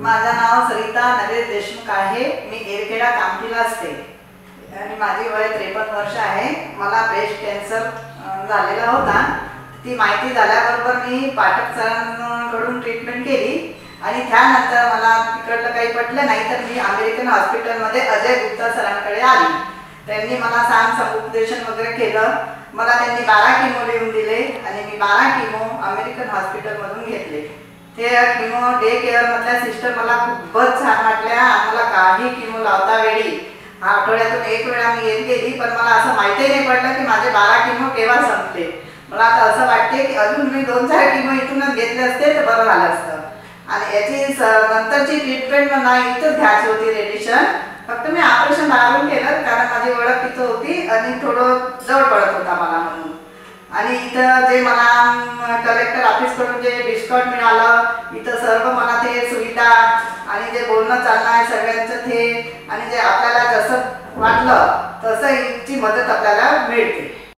माझं नाव सरिता नरेश देशमुख आहे। मी एरखेडा कामठीला असते आणि माझी वय 53 वर्ष आहे। मला ब्रेस्ट कॅन्सर झालेला होता। ती माहिती झाल्याबरोबर मी पाठक सरांकडून ट्रीटमेंट केली आणि त्यानंतर मला तिकडलं काही पटलं नाही तर मी अमेरिकन हॉस्पिटलमध्ये अजय गुप्ता सरांकडे आली। त्यांनी मला समुपदेशन वगैरे केलं। मला त्यांनी 12 किमो लिहून दिले आणि मी 12 किमो अमेरिकन हॉस्पिटलमधून घेतले। ते किमो डे केअर मधल्या सिस्टर मला खूपच छान वाटल्या। आम्हाला काही किमो लावता वेळी आठवड्यातून एक वेळा मी येत गेली, पण मला असं माहिती नाही पडलं की माझे 12 किमो केव्हा संपले। मला आता असं वाटते की अजून मी 2-4 किमो इथूनच घेतले असते तर बरं झालं असतं। आणि याची नंतरची ट्रीटमेंट मला इथंच घ्यायची होती, रेडिएशन। फक्त मी ऑपरेशन बाहेरून केलं कारण माझी ओळख तिथं होती आणि थोडं जवळ पडत होता मला म्हणून। आणि इथं जे मला कलेक्टर ऑफिसकडून जे डिस्काउंट मिळालं, इथं सर्व मला ते सुविधा आणि जे बोलणं चालणं आहे सगळ्यांचं ते, आणि जे आपल्याला जसं वाटलं तसं इथची मदत आपल्याला मिळते।